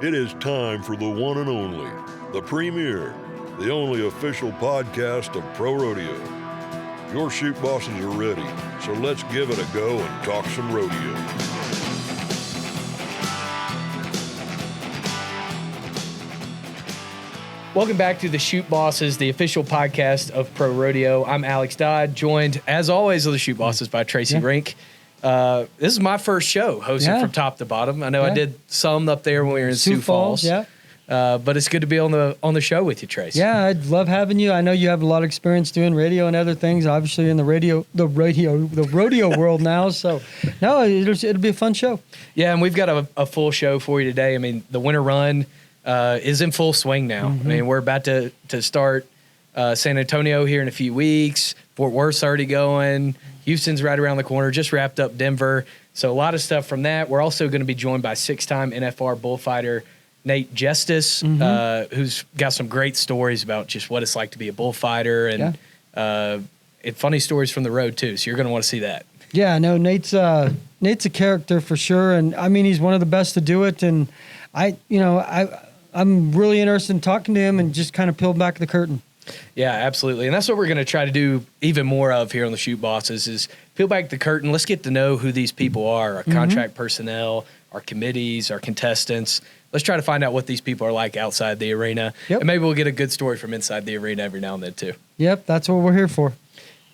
It is time for the one and only, the premier, the only official podcast of Pro Rodeo. Your Chute Bosses are ready, so let's give it a go and talk some rodeo. Welcome back to the Chute Bosses, the official podcast of Pro Rodeo. I'm Alex Dodd, joined, as always, of the Chute Bosses by Tracy Rink. This is my first show hosting from top to bottom. I know I did some up there when we were in Sioux Falls. But it's good to be on the show with you, Tracy. Yeah, I'd love having you. I know you have a lot of experience doing radio and other things, obviously in the rodeo world now. So, no, it'll be a fun show. Yeah, and we've got a full show for you today. I mean, the winter run is in full swing now. I mean, we're about to start San Antonio here in a few weeks. Fort Worth's already going. Houston's right around the corner. Just wrapped up Denver. So a lot of stuff from that. We're also going to be joined by six-time NFR bullfighter Nate Jestes, who's got some great stories about just what it's like to be a bullfighter and funny stories from the road too. So you're going to want to see that. Yeah, no, Nate's a character for sure, and I mean he's one of the best to do it. And I'm really interested in talking to him and just kind of peel back the curtain. Yeah, absolutely. And that's what we're going to try to do even more of here on the Chute Bosses is peel back the curtain. Let's get to know who these people are, our contract personnel, our committees, our contestants. Let's try to find out what these people are like outside the arena. And maybe we'll get a good story from inside the arena every now and then too. Yep, that's what we're here for.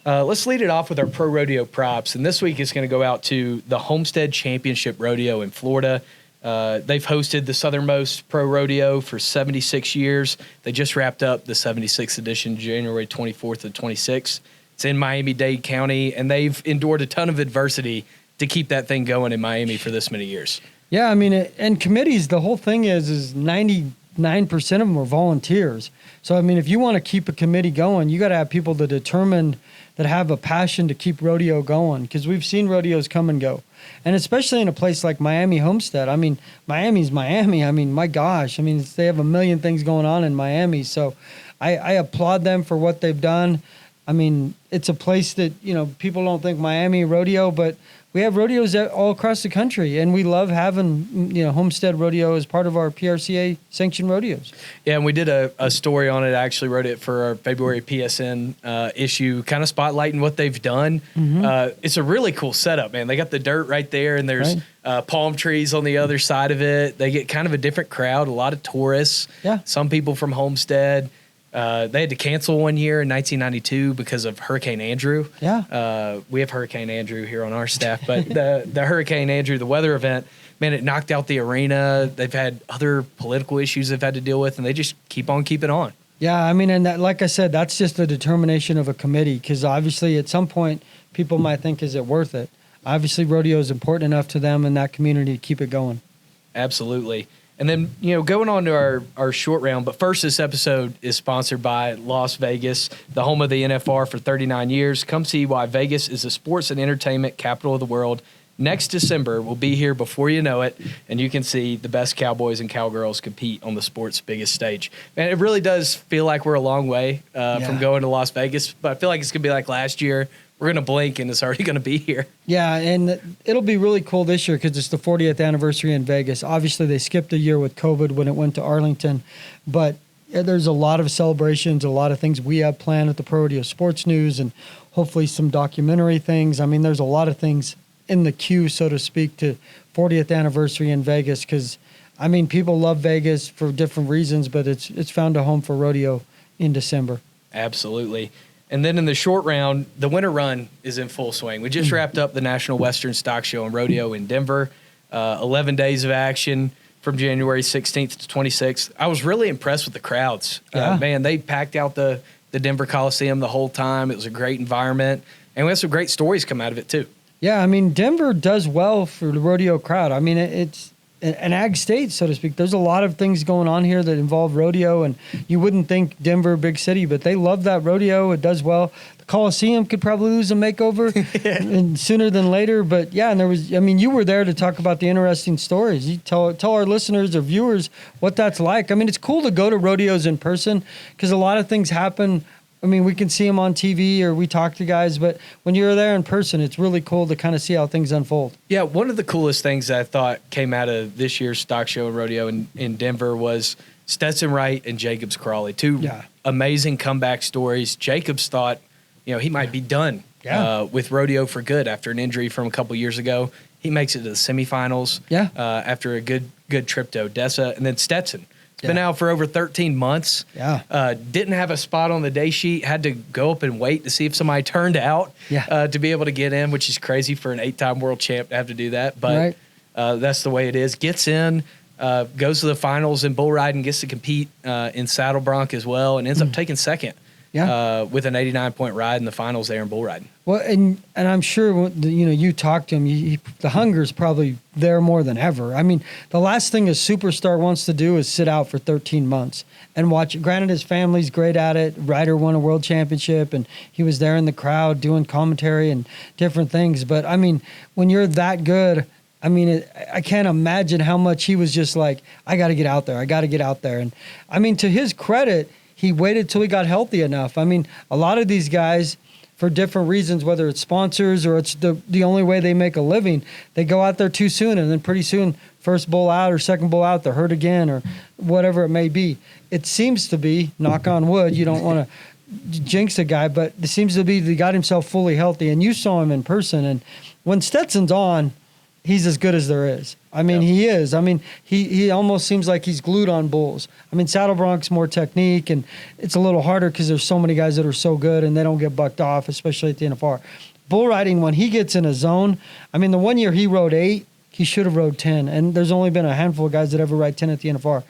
Let's lead it off with our Pro Rodeo props. And this week is going to go out to the Homestead Championship Rodeo in Florida. They've hosted the southernmost pro rodeo for 76 years. They just wrapped up the 76th edition, January 24th to 26th. It's in Miami-Dade County, and they've endured a ton of adversity to keep that thing going in Miami for this many years. Yeah, I mean, and committees, the whole thing is 99% of them are volunteers. So, I mean, if you want to keep a committee going, you got to have people that are determined, that have a passion to keep rodeo going, because we've seen rodeos come and go. And especially in a place like Miami Homestead. I mean, Miami's Miami. I mean, my gosh. I mean, they have a million things going on in Miami. So I applaud them for what they've done. I mean, it's a place that, people don't think Miami rodeo, but we have rodeos all across the country, and we love having, Homestead Rodeo as part of our PRCA sanctioned rodeos. Yeah, and we did a story on it. I actually wrote it for our February PSN issue, kind of spotlighting what they've done. It's a really cool setup, man. They got the dirt right there, and there's palm trees on the other side of it. They get kind of a different crowd, a lot of tourists, some people from Homestead. They had to cancel one year in 1992 because of Hurricane Andrew. We have Hurricane Andrew here on our staff, but the Hurricane Andrew, the weather event, man, it knocked out the arena. They've had other political issues they've had to deal with, and they just keep on keeping on. Yeah, I mean, and that, like I said, that's just the determination of a committee, because obviously at some point people might think, is it worth it? Obviously rodeo is important enough to them in that community to keep it going. Absolutely. And then, going on to our short round, but first this episode is sponsored by Las Vegas, the home of the NFR for 39 years. Come see why Vegas is the sports and entertainment capital of the world. Next December, we'll be here before you know it, and you can see the best cowboys and cowgirls compete on the sport's biggest stage. And it really does feel like we're a long way from going to Las Vegas, but I feel like it's going to be like last year. We're going to blink, and it's already going to be here. Yeah, and it'll be really cool this year because it's the 40th anniversary in Vegas. Obviously, they skipped a year with COVID when it went to Arlington, but there's a lot of celebrations, a lot of things we have planned at the Pro Rodeo Sports News, and hopefully some documentary things. I mean, there's a lot of things in the queue, so to speak, to 40th anniversary in Vegas because, I mean, people love Vegas for different reasons, but it's found a home for rodeo in December. Absolutely. And then in the short round, the winter run is in full swing. We just wrapped up the National Western Stock Show and Rodeo in Denver. 11 days of action from January 16th to 26th. I was really impressed with the crowds. Man, they packed out the Denver Coliseum the whole time. It was a great environment. And we had some great stories come out of it, too. Yeah, I mean, Denver does well for the rodeo crowd. I mean, it's an ag state, so to speak. There's a lot of things going on here that involve rodeo, and you wouldn't think Denver, big city, but they love that rodeo. It does well. The Coliseum could probably lose a makeover and sooner than later, but yeah, and there was, I mean, you were there to talk about the interesting stories. You tell our listeners or viewers what that's like. I mean, it's cool to go to rodeos in person because a lot of things happen I mean, we can see them on TV or we talk to guys, but when you're there in person, it's really cool to kind of see how things unfold. Yeah, one of the coolest things that I thought came out of this year's stock show and rodeo in Denver was Stetson Wright and Jacobs Crawley, two amazing comeback stories. Jacobs thought, he might be done with rodeo for good after an injury from a couple years ago. He makes it to the semifinals after a good trip to Odessa. And then Stetson. It's been out for over 13 months. Didn't have a spot on the day sheet. Had to go up and wait to see if somebody turned out to be able to get in, which is crazy for an 8-time world champ to have to do that. But that's the way it is. Gets in, goes to the finals in bull riding, gets to compete in saddle bronc as well, and ends up taking second with an 89-point ride in the finals there in bull riding. Well, and I'm sure, you talk to him, the hunger's probably there more than ever. I mean, the last thing a superstar wants to do is sit out for 13 months and watch. Granted, his family's great at it. Ryder won a world championship, and he was there in the crowd doing commentary and different things. But, I mean, when you're that good, I mean, I can't imagine how much he was just like, I got to get out there. I got to get out there. And, I mean, to his credit, he waited till he got healthy enough. I mean, a lot of these guys, for different reasons, whether it's sponsors or it's the only way they make a living, they go out there too soon, and then pretty soon, first bull out or second bull out, they're hurt again or whatever it may be. It seems to be, knock on wood, you don't want to jinx a guy, but it seems to be he got himself fully healthy, and you saw him in person. And when Stetson's on, he's as good as there is. I mean, he is. I mean, he almost seems like he's glued on bulls. I mean, saddle bronc's more technique, and it's a little harder because there's so many guys that are so good and they don't get bucked off, especially at the NFR. Bull riding, when he gets in a zone, I mean, the one year he rode 8, he should have rode 10, and there's only been a handful of guys that ever ride 10 at the NFR.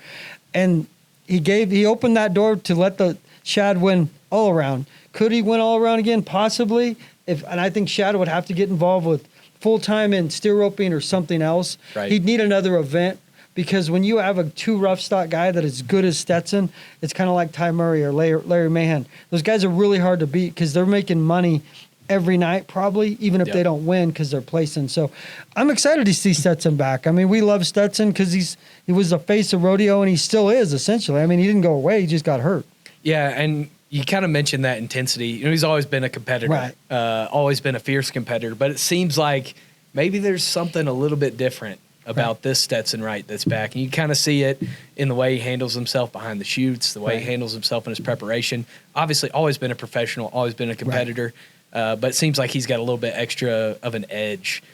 And he opened that door to let the Shad win all around. Could he win all around again? Possibly. And I think Shad would have to get involved with full-time in steer roping or something else. He'd need another event, because when you have a 2 rough stock guy that is good as Stetson, it's kind of like Ty Murray or Larry Mahan. Those guys are really hard to beat because they're making money every night probably, even if they don't win, because they're placing. So I'm excited to see Stetson back. I mean, we love Stetson because he was the face of rodeo, and he still is, essentially. I mean, he didn't go away. He just got hurt. Yeah, and you kind of mentioned that intensity. He's always been a competitor, always been a fierce competitor, but it seems like maybe there's something a little bit different about this Stetson Wright that's back. And you kind of see it in the way he handles himself behind the chutes, the way he handles himself in his preparation. Obviously, always been a professional, always been a competitor, but it seems like he's got a little bit extra of an edge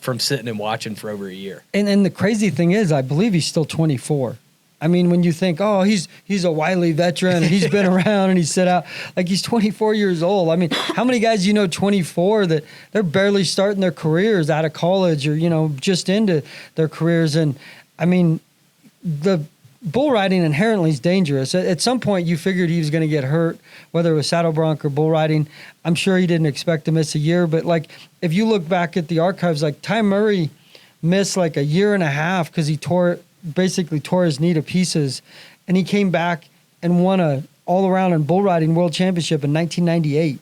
from sitting and watching for over a year. And the crazy thing is, I believe he's still 24. I mean, when you think, oh, he's a wily veteran and he's been around and he's sit out, like he's 24 years old. I mean, how many guys 24 that they're barely starting their careers out of college or, just into their careers? And I mean, the bull riding inherently is dangerous. At some point, you figured he was going to get hurt, whether it was saddle bronc or bull riding. I'm sure he didn't expect to miss a year. But like, if you look back at the archives, like Ty Murray missed like a year and a half because he basically tore his knee to pieces, and he came back and won a all-around and bull riding world championship in 1998.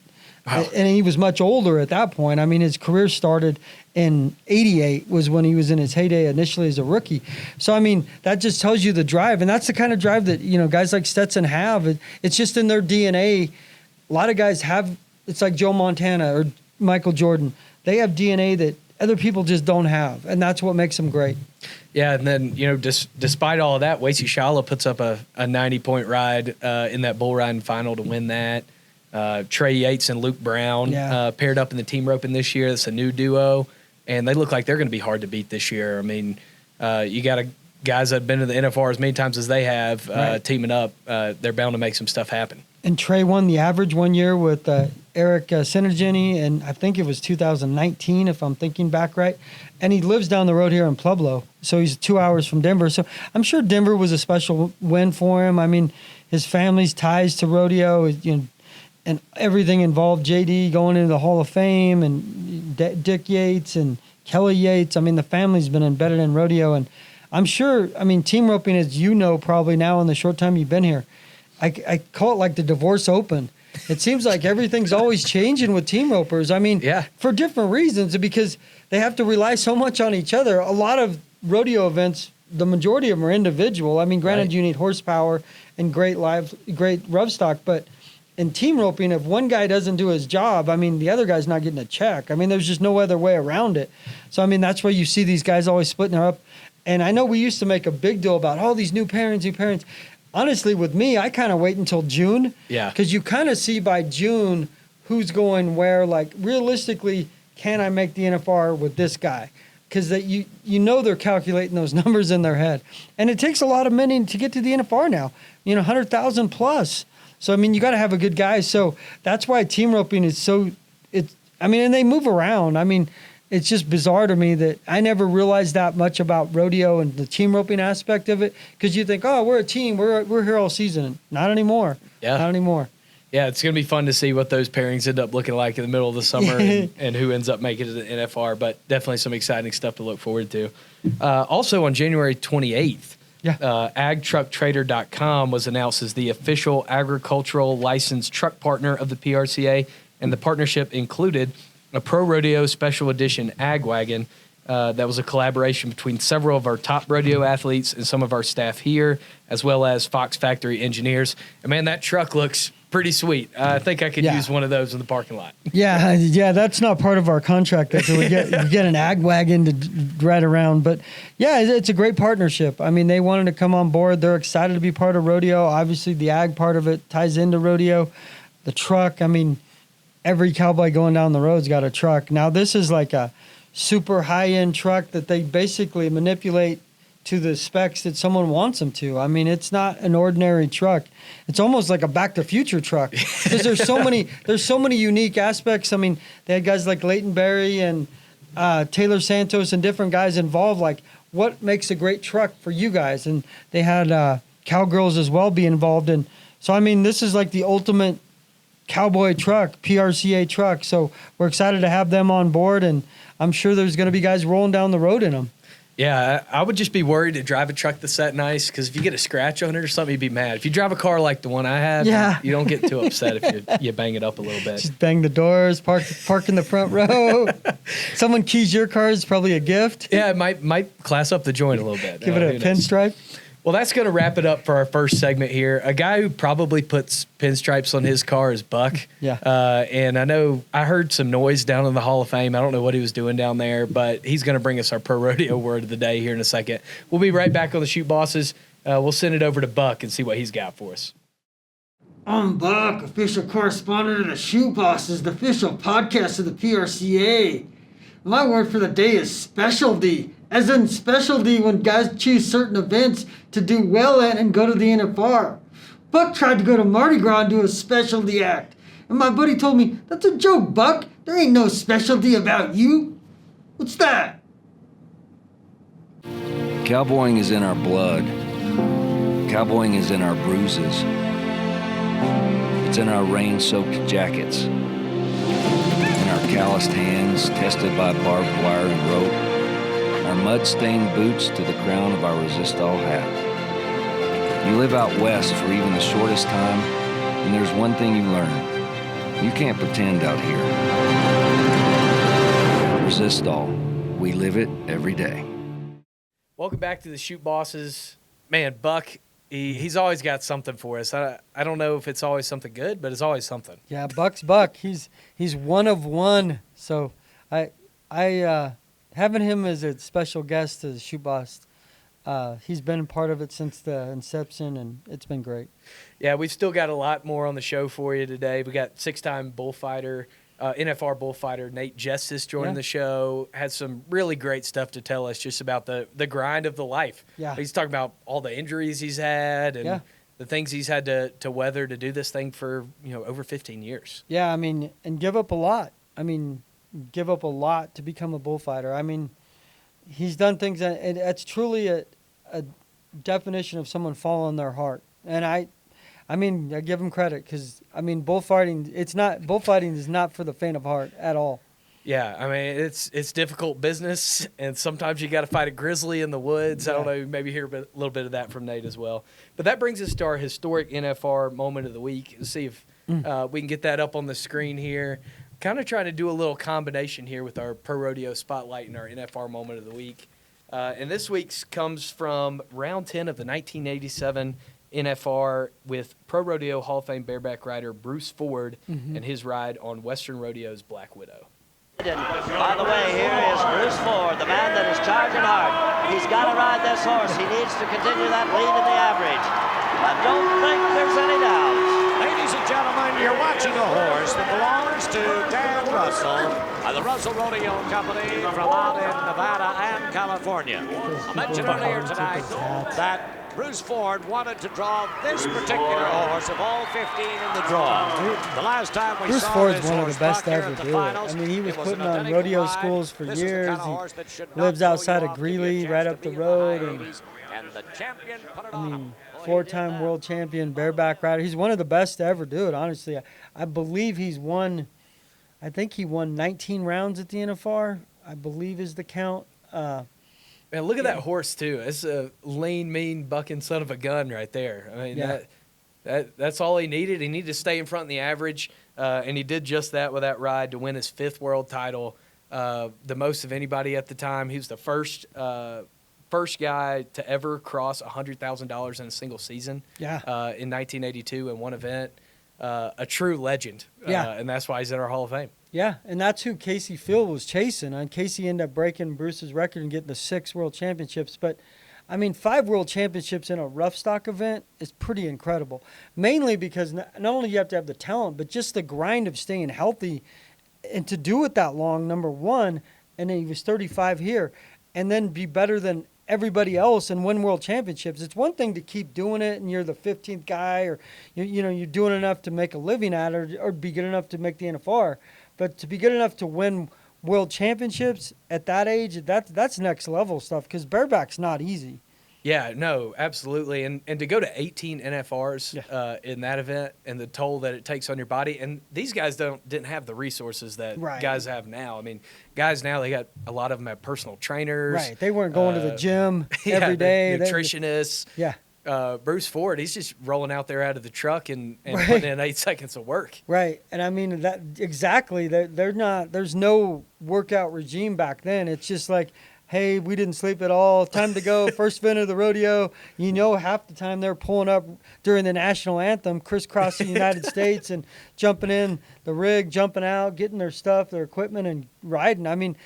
Wow. And he was much older at that point. I mean, his career started in 88 was when he was in his heyday initially as a rookie. So, I mean, that just tells you the drive, and that's the kind of drive that, guys like Stetson have. It's just in their DNA. A lot of guys have, it's like Joe Montana or Michael Jordan. They have DNA that other people just don't have, and that's what makes them great. Yeah, and then, despite all of that, Wasey Shala puts up a 90-point ride in that bull riding final to win that. Trey Yates and Luke Brown paired up in the team roping this year. That's a new duo, and they look like they're going to be hard to beat this year. I mean, you got guys that have been to the NFR as many times as they have teaming up. They're bound to make some stuff happen. And Trey won the average one year with Eric Sinergini, and I think it was 2019, if I'm thinking back right. And he lives down the road here in Pueblo, so he's 2 hours from Denver. So I'm sure Denver was a special win for him. I mean, his family's ties to rodeo, and everything involved JD going into the Hall of Fame, and Dick Yates and Kelly Yates. I mean, the family's been embedded in rodeo, and I'm sure, team roping, as probably now in the short time you've been here, I call it like the divorce open. It seems like everything's always changing with team ropers. I mean, for different reasons, because they have to rely so much on each other. A lot of rodeo events, the majority of them are individual. I mean, granted, you need horsepower and great rough stock, but in team roping, if one guy doesn't do his job, I mean, the other guy's not getting a check. I mean, there's just no other way around it. So, I mean, that's why you see these guys always splitting her up. And I know we used to make a big deal about, oh, these new parents. Honestly, with me, I kind of wait until June. Yeah. Because you kind of see by June who's going where. Like, realistically, can I make the NFR with this guy? Because you know they're calculating those numbers in their head. And it takes a lot of money to get to the NFR now, 100,000 plus. So, I mean, you got to have a good guy. So that's why team roping is and they move around. I mean, it's just bizarre to me that I never realized that much about rodeo and the team roping aspect of it. Because you think, oh, we're a team. We're here all season. Not anymore. Yeah. Not anymore. Yeah, it's going to be fun to see what those pairings end up looking like in the middle of the summer and who ends up making it to the NFR. But definitely some exciting stuff to look forward to. Also on January 28th, agtrucktrader.com was announced as the official agricultural licensed truck partner of the PRCA, and the partnership included a Pro Rodeo Special Edition Ag Wagon that was a collaboration between several of our top rodeo athletes and some of our staff here, as well as Fox Factory engineers. And man, that truck looks pretty sweet. I think I could use one of those in the parking lot. Yeah, that's not part of our contract that we get an ag wagon to ride around. But yeah, it's a great partnership. I mean, they wanted to come on board. They're excited to be part of rodeo. Obviously, the ag part of it ties into rodeo. The truck, I mean, every cowboy going down the road's got a truck. Now, this is like a super high-end truck that they basically manipulate to the specs that someone wants them to. I mean, it's not an ordinary truck. It's almost like a Back to the Future truck because there's so many unique aspects. I mean, they had guys like Leighton Berry and Taylor Santos and different guys involved. Like, what makes a great truck for you guys? And they had Cowgirls as well be involved. And so, I mean, this is like the ultimate cowboy truck, PRCA truck. So we're excited to have them on board, and I'm sure there's going to be guys rolling down the road in them. Yeah, I would just be worried to drive a truck that's that nice, because if you get a scratch on it or something, you'd be mad. If you drive a car like the one I have, you don't get too upset if you bang it up a little bit. Just bang the doors, park in the front row. Someone keys your car, is probably a gift. Yeah, it might class up the joint a little bit. Give it a pinstripe. Well, that's going to wrap it up for our first segment here. A guy who probably puts pinstripes on his car is Buck. Yeah. And I heard some noise down in the Hall of Fame. I don't know what he was doing down there, but he's going to bring us our Pro Rodeo word of the day here in a second. We'll be right back on the Chute Bosses. We'll send it over to Buck and see what he's got for us. I'm Buck, official correspondent of the Chute Bosses, the official podcast of the PRCA. My word for the day is specialty. As in specialty when guys choose certain events to do well at and go to the NFR. Buck tried to go to Mardi Gras and do a specialty act. And my buddy told me, that's a joke, Buck. There ain't no specialty about you. What's that? Cowboying is in our blood. Cowboying is in our bruises. It's in our rain-soaked jackets. In our calloused hands, tested by barbed wire and rope. Our mud-stained boots to the crown of our resistol hat. You live out west for even the shortest time, and there's one thing you learn. You can't pretend out here. Resistol. We live it every day. Welcome back to the Chute Bosses. Man, Buck, he's always got something for us. I don't know if it's always something good, but it's always something. Yeah, Buck's Buck. He's one of one. So I having him as a special guest to the Chute Boss, he's been a part of it since the inception, and it's been great. Yeah, we've still got a lot more on the show for you today. We got six-time bullfighter, NFR bullfighter Nate Jestes joining the show. Had some really great stuff to tell us just about the grind of the life. Yeah. He's talking about all the injuries he's had and the things he's had to weather to do this thing for over 15 years. Yeah, I mean, and give up a lot. I mean, give up a lot to become a bullfighter. I mean, he's done things that it's truly a definition of someone following their heart. And I give him credit because bullfighting is not for the faint of heart at all. Yeah, I mean it's difficult business, and sometimes you got to fight a grizzly in the woods. I don't know, maybe hear a little bit of that from Nate as well. But that brings us to our historic NFR moment of the week. Let's see if we can get that up on the screen here. Kind of trying to do a little combination here with our Pro Rodeo Spotlight and our NFR Moment of the Week. And this week's comes from round 10 of the 1987 NFR with ProRodeo Hall of Fame bareback rider Bruce Ford and his ride on Western Rodeo's Black Widow. By the way, here is Bruce Ford, the man that is charging hard. He's got to ride this horse. He needs to continue that lead in the average. I don't think there's any doubt. Ladies and gentlemen, you're watching a horse that belongs to Dan Russell and the Russell Rodeo Company from out in Nevada and California. I mentioned earlier tonight that Bruce Ford wanted to draw this particular horse of all 15 in the draw. The last time we Bruce saw Ford's this one of horse the best back here ever at the do it. finals, I mean, he was it was putting an on identical rodeo ride. schools for This is the years. kind of horse that should not Lives throw you outside of off to give you a Greeley, chance right to up the be in the road, high and 80s, and the champion put it on him. four-time world champion bareback rider. He's one of the best to ever do it, honestly. I believe I think he won 19 rounds at the NFR, I believe is the count. Man, look at that horse, too. It's a lean, mean, bucking son of a gun right there. I mean, that's all he needed. He needed to stay in front of the average, and he did just that with that ride to win his 5th world title, the most of anybody at the time. He was the first guy to ever cross $100,000 in a single season in 1982 in one event. A true legend, and that's why he's in our Hall of Fame. Yeah, and that's who Casey Field was chasing. And Casey ended up breaking Bruce's record and getting the 6 world championships. But, I mean, 5 world championships in a rough stock event is pretty incredible. Mainly because not only you have to have the talent, but just the grind of staying healthy. And to do it that long, number one, and then he was 35 here, and then be better than everybody else and win world championships. It's one thing to keep doing it and you're the 15th guy, or you're doing enough to make a living at it, or be good enough to make the NFR. But to be good enough to win world championships at that age, that's next level stuff, because bareback's not easy. Yeah, no, absolutely. And to go to 18 NFRs in that event, and the toll that it takes on your body, and these guys didn't have the resources that guys have now. I mean, guys now, they got a lot of them have personal trainers. Right. They weren't going to the gym every day. Nutritionists. Bruce Ford, he's just rolling out there out of the truck and putting in 8 seconds of work. Right. And I mean, that exactly. There's no workout regime back then. It's just like, hey, we didn't sleep at all. Time to go. First event of the rodeo. Half the time they're pulling up during the national anthem, crisscrossing the United States and jumping in the rig, jumping out, getting their stuff, their equipment, and riding. I mean,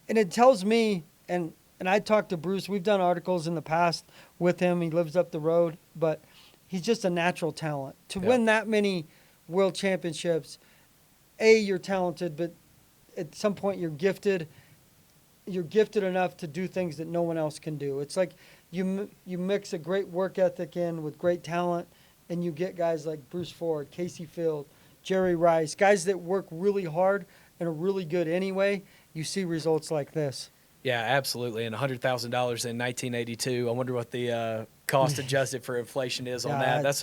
and it tells me, and I talked to Bruce. We've done articles in the past with him. He lives up the road, but he's just a natural talent. To win that many world championships, you're talented, but at some point you're gifted. You're gifted enough to do things that no one else can do. It's like you mix a great work ethic in with great talent, and you get guys like Bruce Ford, Casey Field, Jerry Rice, guys that work really hard and are really good anyway. You see results like this. Yeah, absolutely. And $100,000 in 1982. I wonder what the cost adjusted for inflation is on that. That's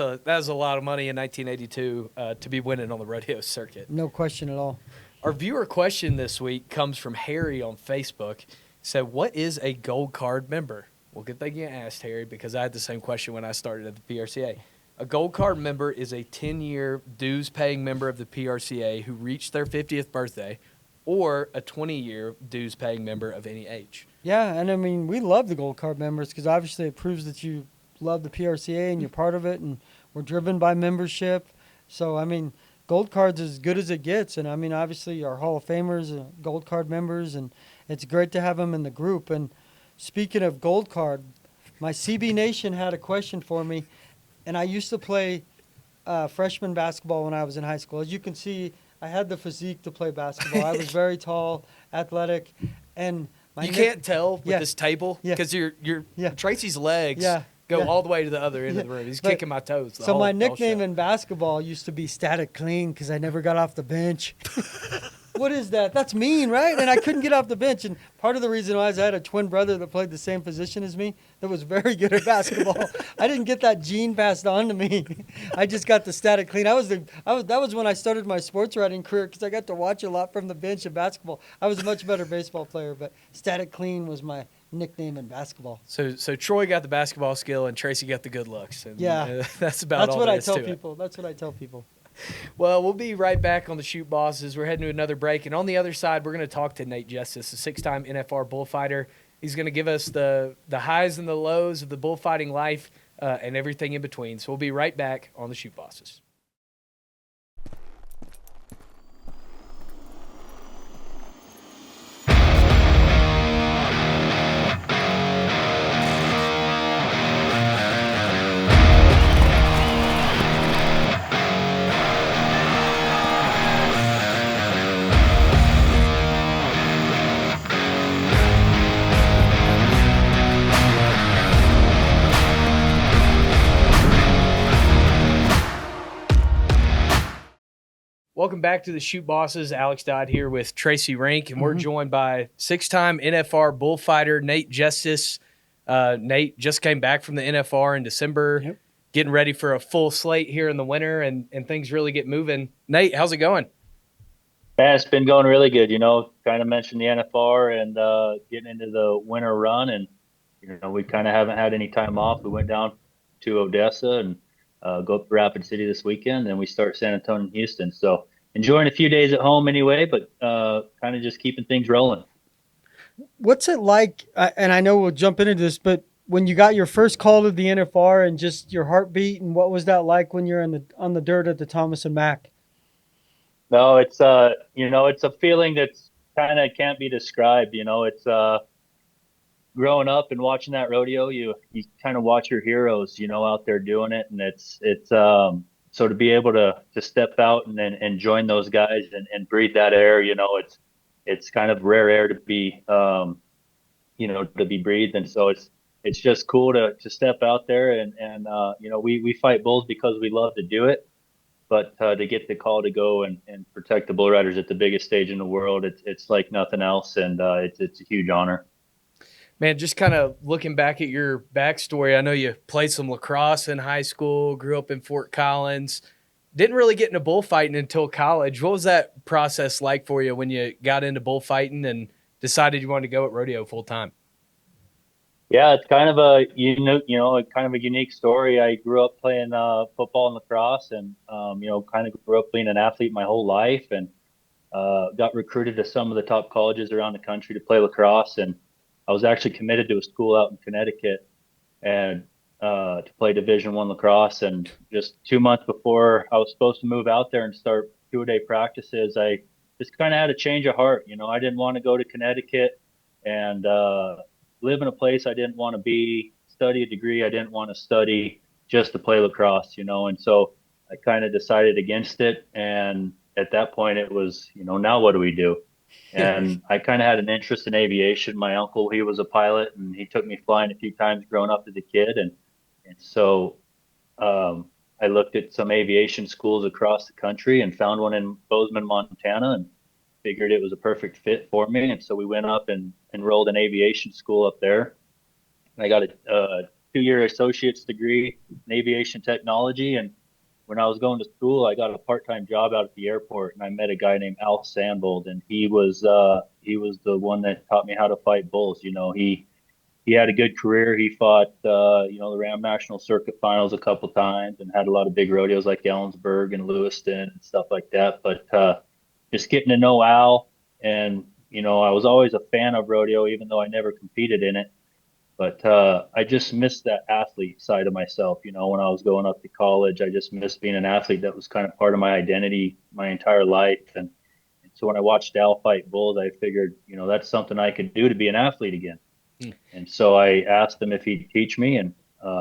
a lot of money in 1982 to be winning on the rodeo circuit. No question at all. Our viewer question this week comes from Harry on Facebook. He said, what is a gold card member? Well, good thing you asked, Harry, because I had the same question when I started at the PRCA. A gold card member is a 10-year dues-paying member of the PRCA who reached their 50th birthday, or a 20-year dues-paying member of any age. Yeah, and I mean, we love the gold card members because obviously it proves that you love the PRCA and you're part of it, and we're driven by membership. So, I mean, gold card's as good as it gets. And, I mean, obviously our Hall of Famers are gold card members, and it's great to have them in the group. And speaking of gold card, my CB Nation had a question for me, and I used to play freshman basketball when I was in high school. As you can see, I had the physique to play basketball. I was very tall, athletic, and you can't tell with this table because Tracy's legs go all the way to the other end of the room. He's kicking my toes. So my nickname in basketball used to be Static Clean because I never got off the bench. What is that? That's mean, right? And I couldn't get off the bench. And part of the reason was I had a twin brother that played the same position as me that was very good at basketball. I didn't get that gene passed on to me. I just got the Static Clean. That was when I started my sports writing career because I got to watch a lot from the bench in basketball. I was a much better baseball player, but Static Clean was my nickname in basketball. So Troy got the basketball skill and Tracy got the good looks. And, that's what all I tell people. That's what I tell people. Well, we'll be right back on the Chute Bosses. We're heading to another break. And on the other side, we're going to talk to Nate Jestes, a 6-time NFR bullfighter. He's going to give us the highs and the lows of the bullfighting life and everything in between. So we'll be right back on the Chute Bosses. Welcome back to the Chute Bosses. Alex Dodd here with Tracy Rink, and we're joined by 6-time NFR bullfighter Nate Jestes. Nate just came back from the NFR in December, getting ready for a full slate here in the winter, and things really get moving. Nate, how's it going? Yeah, it's been going really good. Kind of mentioned the NFR and getting into the winter run, and we kind of haven't had any time off. We went down to Odessa and go up to Rapid City this weekend, and we start San Antonio and Houston. So enjoying a few days at home anyway, but kind of just keeping things rolling. What's it like? And I know we'll jump into this, but when you got your first call to the NFR and just your heartbeat, and what was that like when you're on the dirt at the Thomas and Mack? No, it's it's a feeling that's kind of can't be described. It's growing up and watching that rodeo, you kind of watch your heroes, out there doing it, and it's so to be able to step out and join those guys and breathe that air, it's kind of rare air to be to be breathed, and so it's just cool to step out there and we fight bulls because we love to do it. But to get the call to go and protect the bull riders at the biggest stage in the world, it's like nothing else, and it's a huge honor. Man, just kind of looking back at your backstory, I know you played some lacrosse in high school, grew up in Fort Collins, didn't really get into bullfighting until college. What was that process like for you when you got into bullfighting and decided you wanted to go at rodeo full time? Yeah, it's kind of a kind of a unique story. I grew up playing football and lacrosse, and kind of grew up being an athlete my whole life, and got recruited to some of the top colleges around the country to play lacrosse. And I was actually committed to a school out in Connecticut and to play Division I lacrosse. And just 2 months before I was supposed to move out there and start 2-a-day practices, I just kind of had a change of heart. I didn't want to go to Connecticut and live in a place I didn't want to be, study a degree I didn't want to study just to play lacrosse, and so I kind of decided against it. And at that point it was, now what do we do? And I kind of had an interest in aviation. My uncle, he was a pilot, and he took me flying a few times growing up as a kid. And so I looked at some aviation schools across the country and found one in Bozeman, Montana, and figured it was a perfect fit for me. And so we went up and enrolled in aviation school up there. I got a 2-year associate's degree in aviation technology. And when I was going to school, I got a part-time job out at the airport, and I met a guy named Al Sandbold, and he was the one that taught me how to fight bulls. He had a good career. He fought the Ram National Circuit Finals a couple times and had a lot of big rodeos like Ellensburg and Lewiston and stuff like that. But just getting to know Al, and I was always a fan of rodeo, even though I never competed in it. But I just missed that athlete side of myself. When I was going up to college, I just missed being an athlete. That was kind of part of my identity my entire life. And so when I watched Al fight bulls, I figured, that's something I could do to be an athlete again. And so I asked him if he'd teach me. And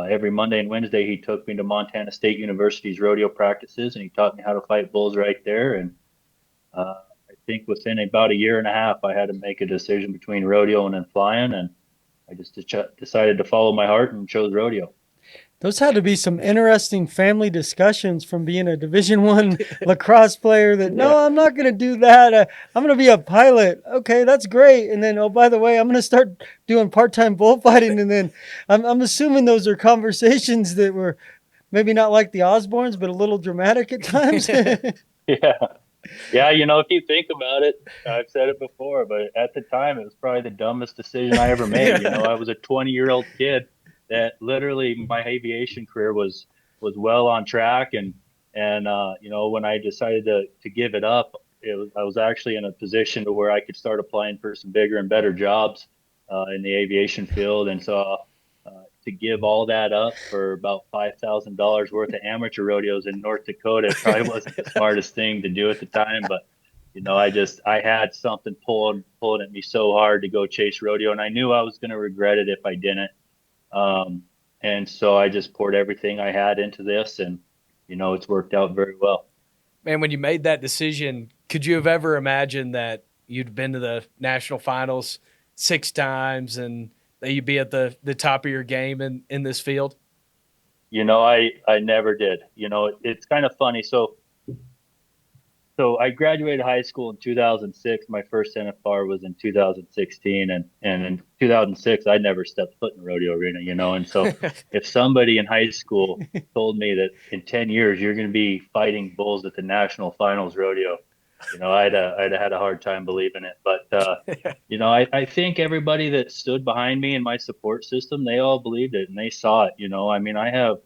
every Monday and Wednesday, he took me to Montana State University's rodeo practices, and he taught me how to fight bulls right there. And I think within about a year and a half, I had to make a decision between rodeo and then flying. And I just decided to follow my heart and chose rodeo. Those had to be some interesting family discussions from being a Division I lacrosse player that, no, I'm not going to do that. I'm going to be a pilot. Okay, that's great. And then, oh, by the way, I'm going to start doing part-time bullfighting. And then I'm assuming those are conversations that were maybe not like the Osbornes, but a little dramatic at times. Yeah, if you think about it, I've said it before, but at the time, it was probably the dumbest decision I ever made. I was a 20-year-old kid that literally my aviation career was well on track. And when I decided to give it up, I was actually in a position to where I could start applying for some bigger and better jobs. in the aviation field. And so to give all that up for about $5,000 worth of amateur rodeos in North Dakota, it probably wasn't the smartest thing to do at the time. But, I had something pulling at me so hard to go chase rodeo, and I knew I was going to regret it if I didn't. Um, and so I just poured everything I had into this, and, it's worked out very well. Man, when you made that decision, could you have ever imagined that you'd been to the national finals 6 times and that you'd be at the top of your game in this field? I never did. It's kind of funny. So I graduated high school in 2006. My first NFR was in 2016, and in 2006 I never stepped foot in a rodeo arena. And so if somebody in high school told me that in 10 years you're going to be fighting bulls at the National Finals Rodeo, I'd have had a hard time believing it. But I think everybody that stood behind me in my support system, they all believed it and they saw it. I mean, I have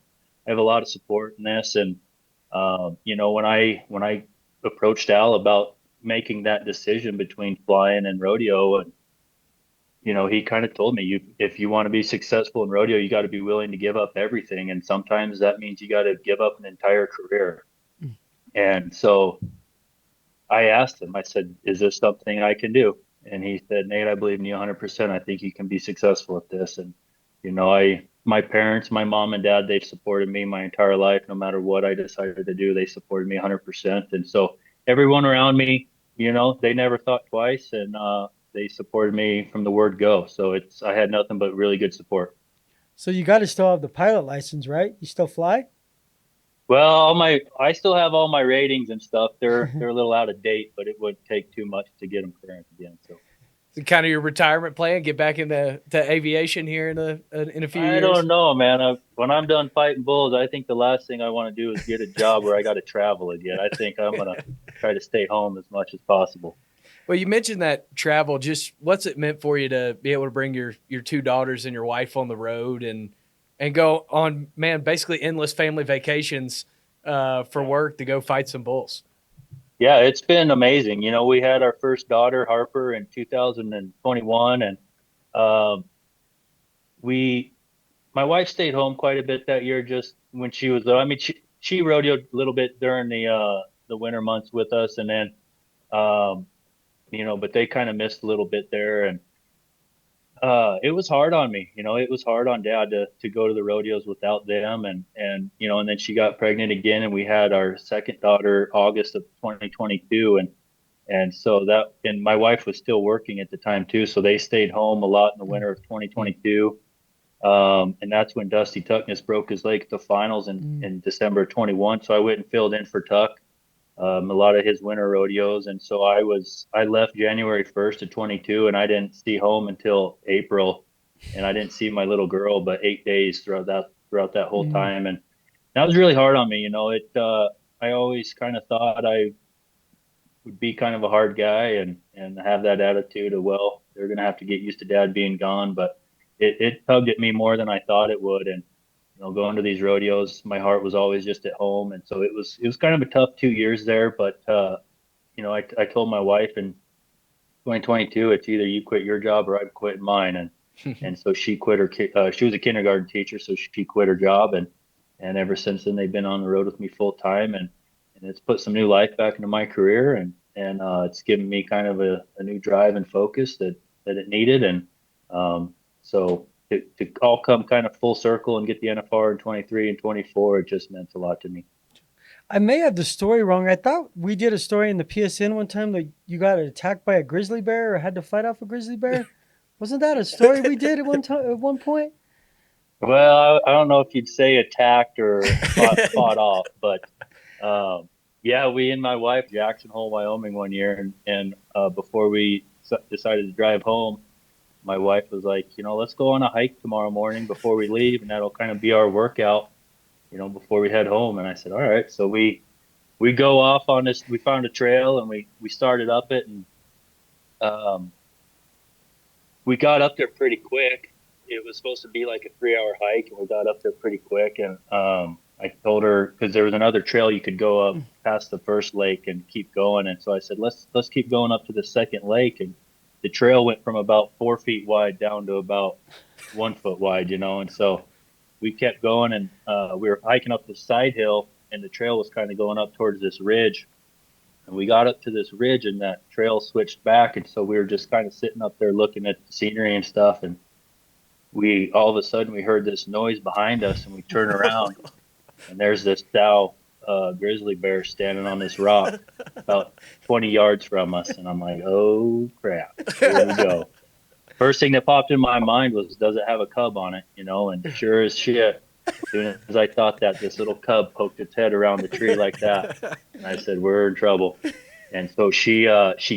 a lot of support in this, and when I approached Al about making that decision between flying and rodeo, and he kind of told me, if you want to be successful in rodeo, you got to be willing to give up everything, and sometimes that means you got to give up an entire career. And so I asked him, I said, is this something I can do? And he said, Nate, I believe in you 100%. I think you can be successful at this. And my parents, my mom and dad, they've supported me my entire life. No matter what I decided to do, they supported me 100%. And so everyone around me, they never thought twice, and they supported me from the word go. So I had nothing but really good support. So you got to still have the pilot license, right? You still fly? Well, I still have all my ratings and stuff. They're a little out of date, but it would take too much to get them current again. So Kind of your retirement plan, get back into aviation here in a few years? I don't know, man. When I'm done fighting bulls, I think the last thing I want to do is get a job where I got to travel again. I think I'm going to try to stay home as much as possible. Well, you mentioned that travel. Just what's it meant for you to be able to bring your 2 daughters and your wife on the road and go on, man, basically endless family vacations for work to go fight some bulls? Yeah, it's been amazing. We had our first daughter, Harper, in 2021, and my wife stayed home quite a bit that year. Just when she was, I mean, she rodeoed a little bit during the winter months with us, and then, but they kind of missed a little bit there, and it was hard on me. It was hard on Dad to go to the rodeos without them, and then she got pregnant again, and we had our second daughter August of 2022, and so and my wife was still working at the time too, so they stayed home a lot in the winter of 2022. And that's when Dusty Tuckness broke his leg at the finals in December of 21. So I went and filled in for Tuck, a lot of his winter rodeos. And so I left January 1st of 22, and I didn't see home until April, and I didn't see my little girl but 8 days throughout that whole time. And that was really hard on me. I always kind of thought I would be kind of a hard guy and have that attitude of, well, they're going to have to get used to Dad being gone. But it tugged at me more than I thought it would. And, going to these rodeos, my heart was always just at home. And so it was kind of a tough 2 years there. But, I told my wife in 2022, it's either you quit your job or I'm quitting mine. And so she quit she was a kindergarten teacher. So she quit her job. And ever since then, they've been on the road with me full time. And it's put some new life back into my career. And it's given me kind of a new drive and focus that it needed. And, so to all come kind of full circle and get the NFR in 23 and 24, it just meant a lot to me. I may have the story wrong. I thought we did a story in the PSN one time that you got attacked by a grizzly bear or had to fight off a grizzly bear. Wasn't that a story we did at one point? Well, I don't know if you'd say attacked or fought off, but yeah, we and my wife, Jackson Hole, Wyoming one year, and before we decided to drive home, my wife was like, let's go on a hike tomorrow morning before we leave, and that'll kind of be our workout, before we head home. And I said, all right. So we go off on this. We found a trail, and we started up it, and we got up there pretty quick. It was supposed to be like a 3-hour hike, and we got up there pretty quick. And I told her, because there was another trail you could go up past the first lake and keep going. And so I said, let's keep going up to the second lake. And the trail went from about 4 feet wide down to about 1 foot wide, you know, and so we kept going, and we were hiking up the side hill, and the trail was kind of going up towards this ridge. And we got up to this ridge, and that trail switched back, and so we were just kind of sitting up there looking at the scenery and stuff, and we all of a sudden we heard this noise behind us, and we turn around, and there's this sow grizzly bear standing on this rock about 20 yards from us, and I'm like, oh crap, here we go. First thing that popped in my mind was, does it have a cub on it, you know? And sure as shit, as soon as I thought that, this little cub poked its head around the tree like that, and I said, we're in trouble. And so she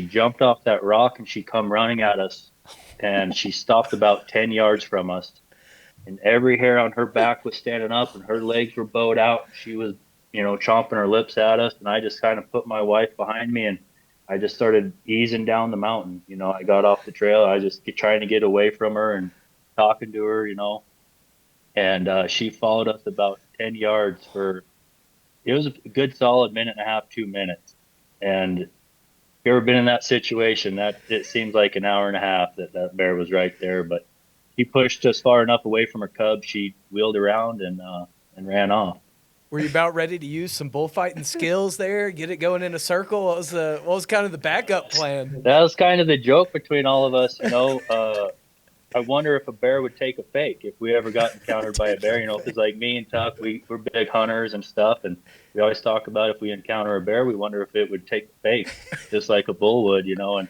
jumped off that rock, and she come running at us, and she stopped about 10 yards from us, and every hair on her back was standing up, and her legs were bowed out. She was, you know, chomping her lips at us, and I just kind of put my wife behind me, and I just started easing down the mountain. You know, I got off the trail. I just trying to get away from her and talking to her, you know, and she followed us about 10 yards it was a good solid minute and a half, 2 minutes. And if you ever been in that situation, that it seems like an hour and a half that bear was right there, but she pushed us far enough away from her cub. She wheeled around and ran off. Were you about ready to use some bullfighting skills there, get it going in a circle? What was kind of the backup plan? That was kind of the joke between all of us, you know. I wonder if a bear would take a fake if we ever got encountered by a bear, you know, because like me and Tuck, we're big hunters and stuff, and we always talk about if we encounter a bear, we wonder if it would take a fake, just like a bull would, you know. And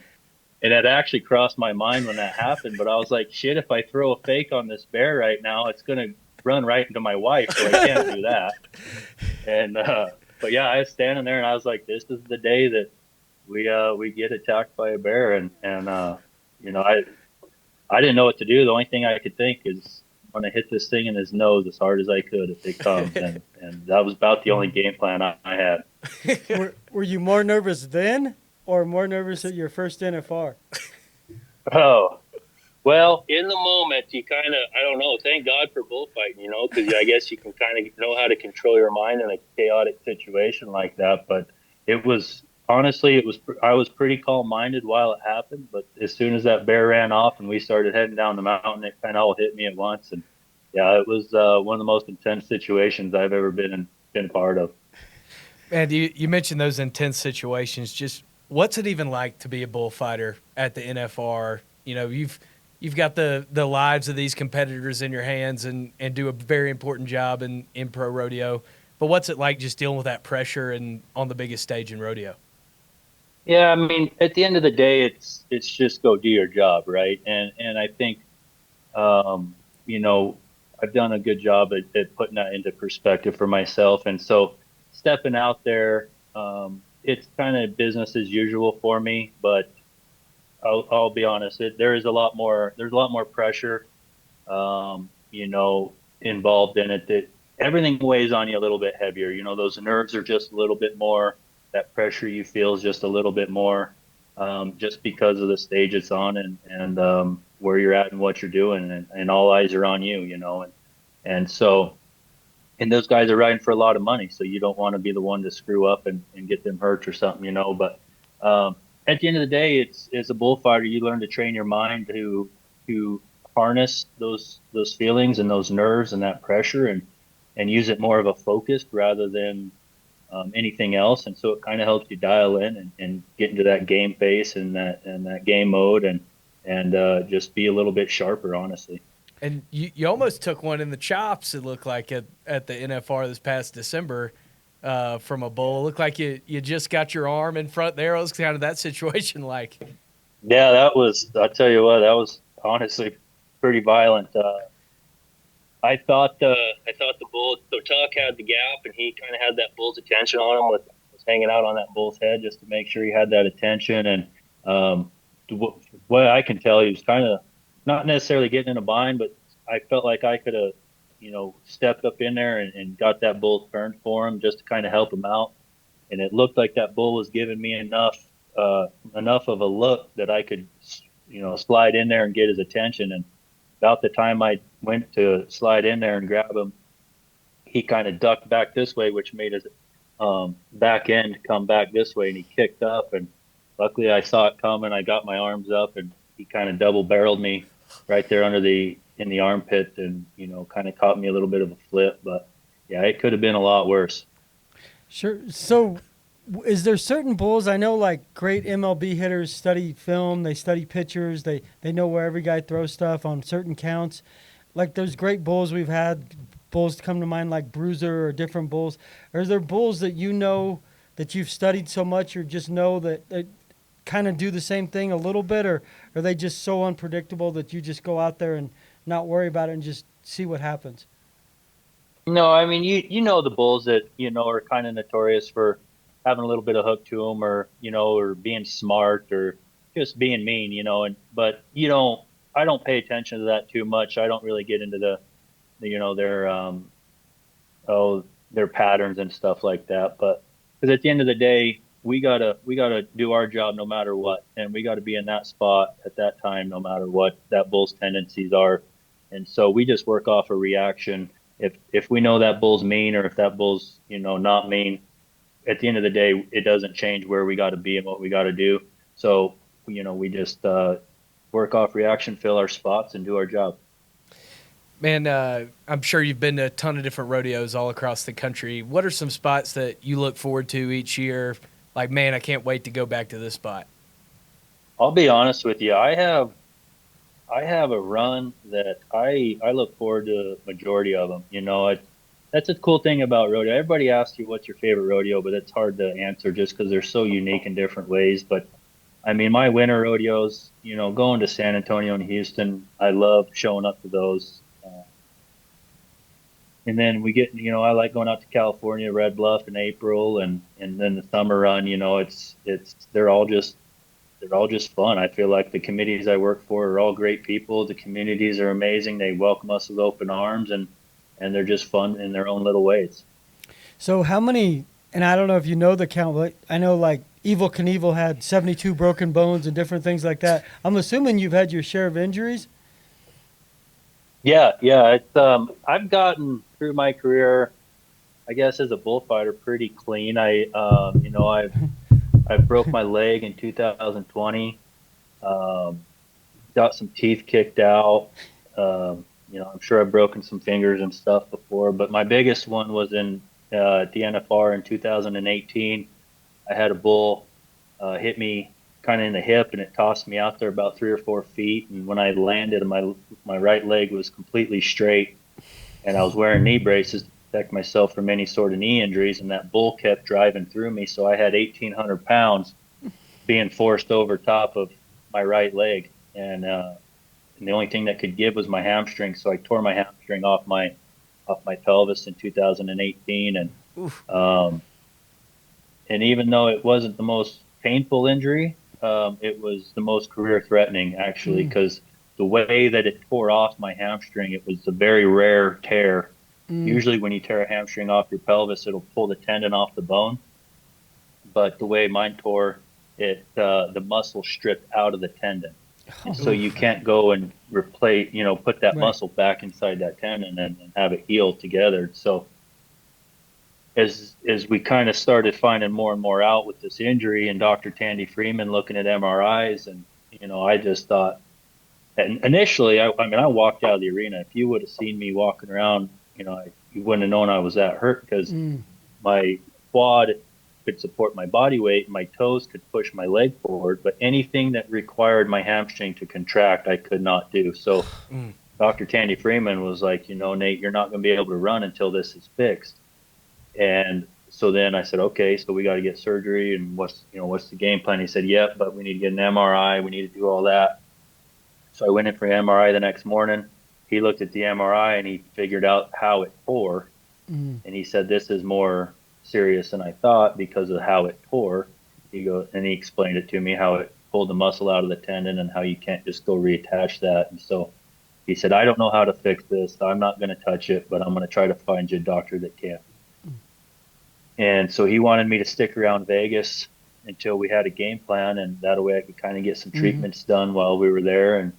it had actually crossed my mind when that happened, but I was like, shit, if I throw a fake on this bear right now, it's going to run right into my wife, so I can't do that. And but yeah, I was standing there, and I was like, this is the day that we get attacked by a bear. And you know, I didn't know what to do. The only thing I could think is I'm going to hit this thing in his nose as hard as I could if it comes. And that was about the only game plan I had. Were you more nervous then or more nervous at your first NFR? Oh, well, in the moment, you kind of, I don't know, thank God for bullfighting, you know, because I guess you can kind of know how to control your mind in a chaotic situation like that. But it was, honestly, I was pretty calm-minded while it happened. But as soon as that bear ran off and we started heading down the mountain, it kind of all hit me at once. And yeah, it was one of the most intense situations I've ever been part of. Man, you mentioned those intense situations. Just what's it even like to be a bullfighter at the NFR? You know, you've got the lives of these competitors in your hands and do a very important job in pro rodeo. But what's it like just dealing with that pressure and on the biggest stage in rodeo? Yeah, I mean, at the end of the day, it's just go do your job, right? And I think, you know, I've done a good job at putting that into perspective for myself. And so stepping out there, it's kind of business as usual for me, but I'll be honest, there's a lot more pressure, you know, involved in it, that everything weighs on you a little bit heavier. You know, those nerves are just a little bit more, that pressure you feel is just a little bit more, just because of the stage it's on and where you're at and what you're doing, and all eyes are on you, you know, and so, and those guys are riding for a lot of money, so you don't want to be the one to screw up and get them hurt or something, you know. But at the end of the day, as a bullfighter, you learn to train your mind to harness those feelings and those nerves and that pressure and use it more of a focus rather than anything else. And so it kind of helps you dial in and get into that game face and that game mode and just be a little bit sharper, honestly. And you almost took one in the chops, it looked like, at the NFR this past December from a bull. It looked like you just got your arm in front there. What was kind of that situation like? Yeah, I'll tell you what, that was honestly pretty violent. I thought the bull, so Tuck had the gap, and he kind of had that bull's attention on him, was hanging out on that bull's head just to make sure he had that attention. And what I can tell you is kind of not necessarily getting in a bind, but I felt like I could have, you know, stepped up in there and got that bull turned for him just to kind of help him out. And it looked like that bull was giving me enough of a look that I could, you know, slide in there and get his attention. And about the time I went to slide in there and grab him, he kind of ducked back this way, which made his back end come back this way, and he kicked up. And luckily I saw it coming. I got my arms up and he kind of double barreled me right there in the armpit, and kind of caught me a little bit of a flip. But yeah, it could have been a lot worse. Sure. So, is there certain bulls? I know, like, great MLB hitters study film, they study pitchers, they know where every guy throws stuff on certain counts. Like, there's great bulls we've had, bulls come to mind like Bruiser or different bulls. Or is there bulls that that you've studied so much, or just know that they kind of do the same thing a little bit, or are they just so unpredictable that you just go out there and not worry about it and just see what happens? No, I mean, you know the bulls that are kind of notorious for having a little bit of hook to them, or being smart, or just being mean, but I don't pay attention to that too much. I don't really get into their patterns and stuff like that. But because at the end of the day, we gotta do our job no matter what, and we got to be in that spot at that time no matter what that bull's tendencies are. And so we just work off a reaction. If we know that bull's mean, or if that bull's not mean, at the end of the day, it doesn't change where we got to be and what we got to do. So we just work off reaction, fill our spots, and do our job. Man, I'm sure you've been to a ton of different rodeos all across the country. What are some spots that you look forward to each year? Like, man, I can't wait to go back to this spot. I'll be honest with you. I have a run that I look forward to a majority of them. That's a cool thing about rodeo. Everybody asks you what's your favorite rodeo, but it's hard to answer just because they're so unique in different ways. But I mean, my winter rodeos, going to San Antonio and Houston, I love showing up to those. And then we get, I like going out to California, Red Bluff in April, and then the summer run. They're all just fun. I feel like the committees I work for are all great people. The communities are amazing. They welcome us with open arms, and they're just fun in their own little ways. So how many, and I don't know if you know the count, but I know like Evel Knievel had 72 broken bones and different things like that. I'm assuming you've had your share of injuries? Yeah. It's I've gotten through my career, I guess, as a bullfighter pretty clean. I broke my leg in 2020. Got some teeth kicked out. I'm sure I've broken some fingers and stuff before, but my biggest one was at the NFR in 2018. I had a bull hit me kind of in the hip, and it tossed me out there about 3 or 4 feet. And when I landed, my right leg was completely straight, and I was wearing knee braces to protect myself from any sort of knee injuries. And that bull kept driving through me, so I had 1,800 pounds being forced over top of my right leg, and the only thing that could give was my hamstring. So I tore my hamstring off my pelvis in 2018, and even though it wasn't the most painful injury, it was the most career-threatening, actually, because the way that it tore off my hamstring, it was a very rare tear. Usually when you tear a hamstring off your pelvis, it'll pull the tendon off the bone. But the way mine tore, the muscle stripped out of the tendon. And so you can't go and replace, put that muscle back inside that tendon and have it heal together. So as we kind of started finding more and more out with this injury, and Dr. Tandy Freeman looking at MRIs, and I just thought, and initially, I walked out of the arena. If you would have seen me walking around, you wouldn't have known I was that hurt, because my quad could support my body weight, and my toes could push my leg forward, but anything that required my hamstring to contract, I could not do. So Dr. Tandy Freeman was like, Nate, you're not going to be able to run until this is fixed. And so then I said, okay, so we got to get surgery, and what's the game plan? He said, yep, but we need to get an MRI. We need to do all that. So I went in for an MRI the next morning. He looked at the MRI, and he figured out how it tore. And he said, this is more serious than I thought because of how it tore. He explained it to me, how it pulled the muscle out of the tendon and how you can't just go reattach that. And so he said, I don't know how to fix this. I'm not going to touch it, but I'm going to try to find you a doctor that can. And so he wanted me to stick around Vegas until we had a game plan, and that way I could kind of get some treatments done while we were there. And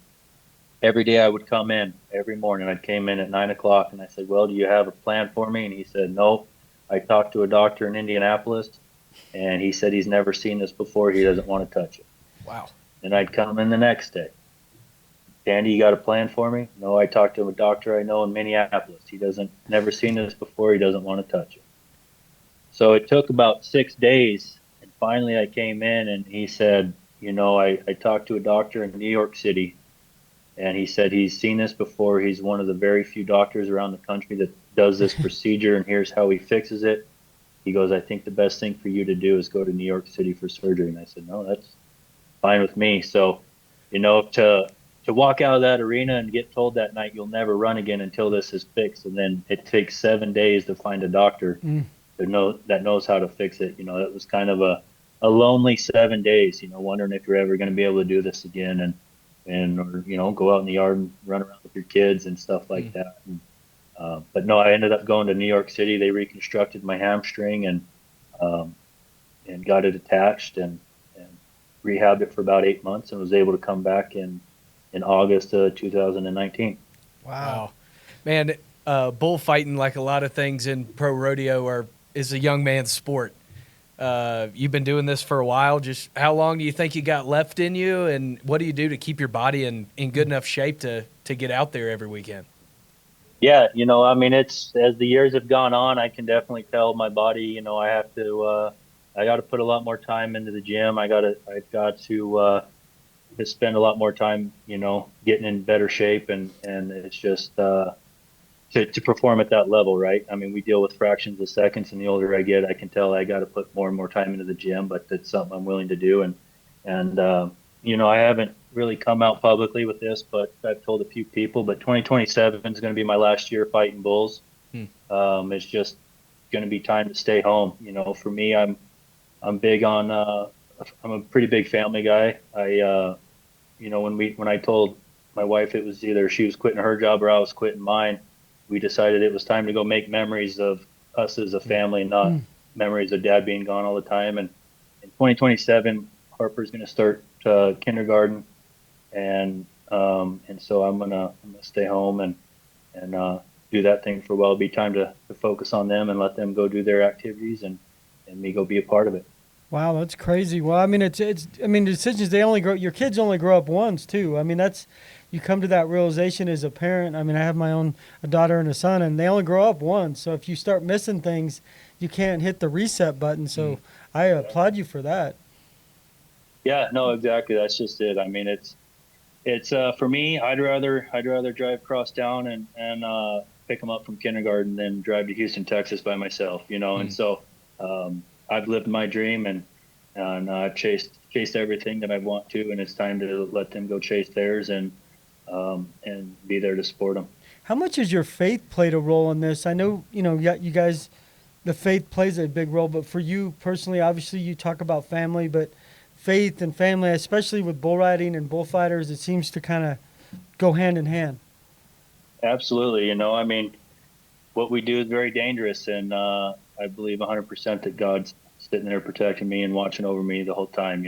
every day I would come in, every morning I'd came in at 9 o'clock, and I said, well, do you have a plan for me? And he said, no. I talked to a doctor in Indianapolis, and he said he's never seen this before. He doesn't want to touch it. Wow. And I'd come in the next day, Dandy, you got a plan for me? No, I talked to a doctor I know in Minneapolis. He never seen this before. He doesn't want to touch it. So it took about 6 days, and finally I came in, and he said, I talked to a doctor in New York City, and he said he's seen this before. He's one of the very few doctors around the country that does this procedure, and here's how he fixes it. He goes, I think the best thing for you to do is go to New York City for surgery. And I said, no, that's fine with me. So, to walk out of that arena and get told that night you'll never run again until this is fixed, and then it takes 7 days to find a doctor that knows how to fix it. That was kind of a lonely 7 days. Wondering if you're ever going to be able to do this again, or go out in the yard and run around with your kids and stuff like that. But no, I ended up going to New York City. They reconstructed my hamstring and got it attached and rehabbed it for about 8 months, and was able to come back in August of 2019. Wow. Man, bullfighting, like a lot of things in pro rodeo, is a young man's sport. You've been doing this for a while. Just how long do you think you got left in you, and what do you do to keep your body in good enough shape to get out there every weekend? Yeah, it's as the years have gone on, I can definitely tell my body, I have to I got to put a lot more time into the gym. I've got to spend a lot more time, getting in better shape, and it's just to perform at that level, right? I mean, we deal with fractions of seconds, and the older I get, I can tell I got to put more and more time into the gym, but it's something I'm willing to do. And I haven't really come out publicly with this, but I've told a few people, but 2027 is going to be my last year fighting bulls. It's just going to be time to stay home. For me, I'm big on, I'm a pretty big family guy. When I told my wife it was either she was quitting her job or I was quitting mine, we decided it was time to go make memories of us as a family, not memories of Dad being gone all the time. And in 2027, Harper's going to start kindergarten, and so I'm gonna stay home and do that thing for a while. It'll be time to focus on them and let them go do their activities, and me go be a part of it. Wow, that's crazy. Well, I mean, decisions, your kids only grow up once too. I mean, you come to that realization as a parent. I mean, I have a daughter and a son, and they only grow up once. So if you start missing things, you can't hit the reset button. So I applaud you for that. Yeah, no, exactly. That's just it. I mean, it's for me, I'd rather drive across town and pick them up from kindergarten than drive to Houston, Texas by myself, And so I've lived my dream, and I've chased everything that I want to, and it's time to let them go chase theirs and be there to support them. How much has your faith played a role in this? I know, you guys, the faith plays a big role, but for you personally, obviously you talk about family, but faith and family, especially with bull riding and bullfighters, it seems to kind of go hand in hand. Absolutely. I mean, what we do is very dangerous, and I believe 100% that God's sitting there protecting me and watching over me the whole time,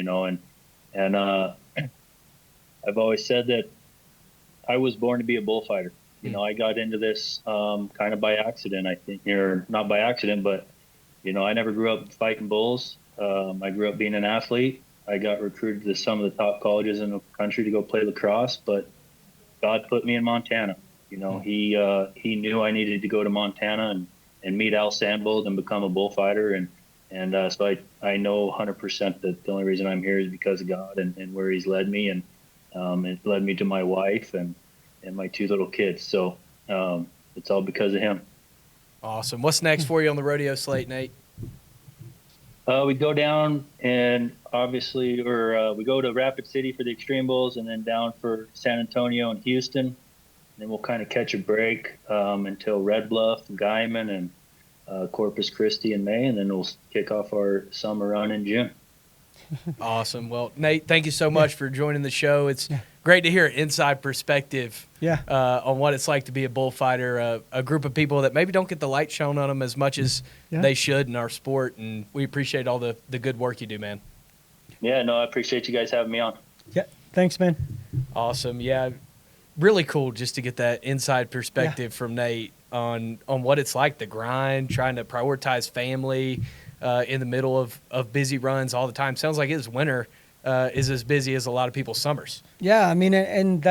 and I've always said that I was born to be a bullfighter. I got into this kind of by accident, I think, or not by accident, but I never grew up fighting bulls. I grew up being an athlete. I got recruited to some of the top colleges in the country to go play lacrosse, but God put me in Montana. He knew I needed to go to Montana and meet Al Sandbold and become a bullfighter. And so I know 100% that the only reason I'm here is because of God and where he's led me. And it led me to my wife and my two little kids. So it's all because of him. Awesome. What's next for you on the rodeo slate, Nate? We go down and obviously, we go to Rapid City for the Extreme Bulls, and then down for San Antonio and Houston. And then we'll kind of catch a break until Red Bluff, Guyman, and Corpus Christi in May, and then we'll kick off our summer run in June. Awesome. Well, Nate, thank you so much for joining the show. It's great to hear an inside perspective on what it's like to be a bullfighter, a group of people that maybe don't get the light shown on them as much as they should in our sport, and we appreciate all the good work you do, man. Yeah, no, I appreciate you guys having me on. Yeah, thanks, man. Awesome. Yeah, really cool just to get that inside perspective from Nate on what it's like, the grind, trying to prioritize family in the middle of busy runs all the time. Sounds like it was winter is as busy as a lot of people's summers. Yeah, I mean, and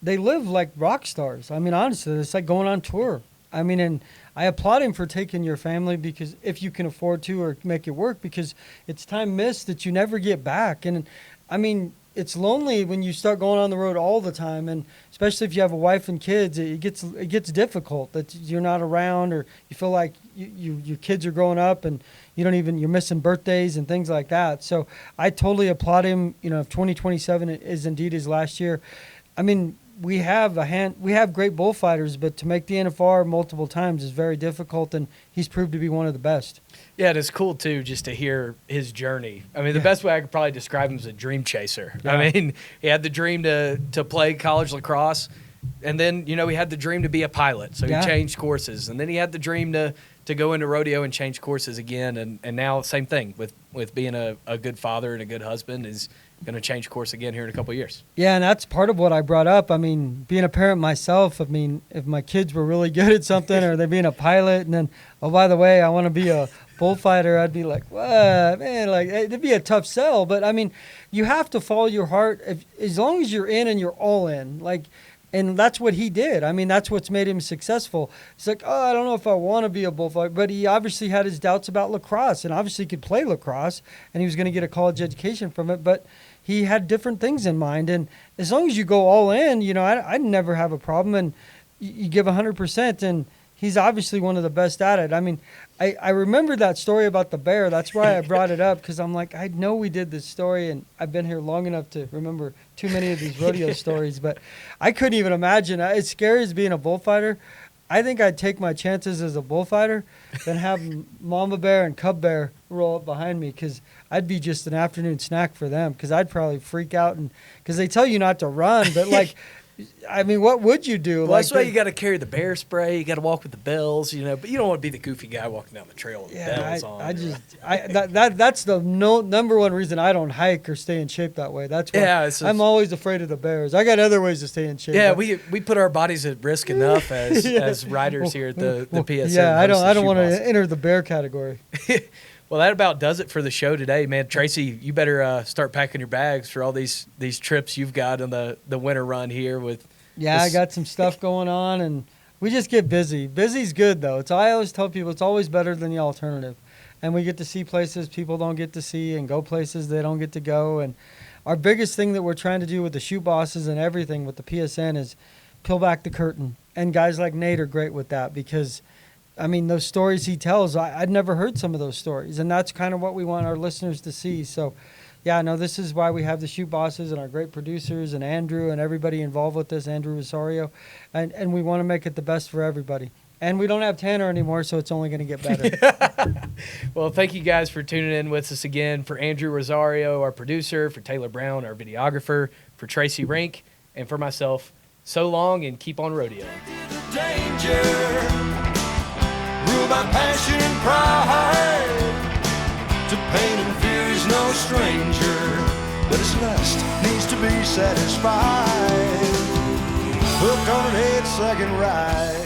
they live like rock stars. I mean, honestly, it's like going on tour. I mean, and I applaud him for taking your family, because if you can afford to or make it work, because it's time missed that you never get back. And I mean, it's lonely when you start going on the road all the time, and especially if you have a wife and kids, it gets difficult that you're not around, or you feel like your kids are growing up and you're missing birthdays and things like that. So I totally applaud him. If 2027 is indeed his last year, I mean, we have great bullfighters, but to make the NFR multiple times is very difficult, and he's proved to be one of the best. Yeah, and it's cool too just to hear his journey. I mean, the best way I could probably describe him is a dream chaser. Yeah. I mean, he had the dream to play college lacrosse, and then he had the dream to be a pilot, so he changed courses, and then he had the dream to go into rodeo and change courses again, and now same thing with being a good father and a good husband is going to change course again here in a couple of years. Yeah, and that's part of what I brought up. I mean, being a parent myself, I mean, if my kids were really good at something or they're being a pilot, and then, oh, by the way, I want to be a bullfighter, I'd be like, what, man, like, it'd be a tough sell. But I mean, you have to follow your heart as long as you're in and you're all in. Like, and that's what he did. I mean, that's what's made him successful. It's like, oh, I don't know if I want to be a bullfighter. But he obviously had his doubts about lacrosse, and obviously could play lacrosse, and he was going to get a college education from it. But he had different things in mind. And as long as you go all in, I'd never have a problem. And you give 100%, and he's obviously one of the best at it. I mean, I remember that story about the bear. That's why I brought it up, because I'm like, I know we did this story, and I've been here long enough to remember too many of these rodeo stories, but I couldn't even imagine. As scary as being a bullfighter, I think I'd take my chances as a bullfighter than have mama bear and cub bear roll up behind me, because I'd be just an afternoon snack for them, because I'd probably freak out, and because they tell you not to run, but like, I mean, what would you do? Well, that's why you got to carry the bear spray. You got to walk with the bells, but you don't want to be the goofy guy walking down the trail with the bells on. That's the number one reason I don't hike or stay in shape that way. That's why I'm always afraid of the bears. I got other ways to stay in shape. Yeah, we put our bodies at risk enough as riders here at the PSN. Yeah, I don't want to enter the bear category. Well, that about does it for the show today, man. Tracy, you better start packing your bags for all these trips you've got on the winter run here with. Yeah, I got some stuff going on, and we just get busy. Busy's good, though. I always tell people it's always better than the alternative. And we get to see places people don't get to see, and go places they don't get to go. And our biggest thing that we're trying to do with the Chute Bosses and everything with the PSN is peel back the curtain. And guys like Nate are great with that, because I mean, those stories he tells, I'd never heard some of those stories, and that's kind of what we want our listeners to see. So, yeah, no, this is why we have the Chute Bosses and our great producers and Andrew and everybody involved with this, Andrew Rosario, and we want to make it the best for everybody. And we don't have Tanner anymore, so it's only going to get better. Well, thank you guys for tuning in with us again. For Andrew Rosario, our producer, for Taylor Brown, our videographer, for Tracy Rink, and for myself, so long and keep on rodeoing. Ruled by passion and pride, to pain and fear is no stranger, but his lust needs to be satisfied. Hooked on an 8-second ride.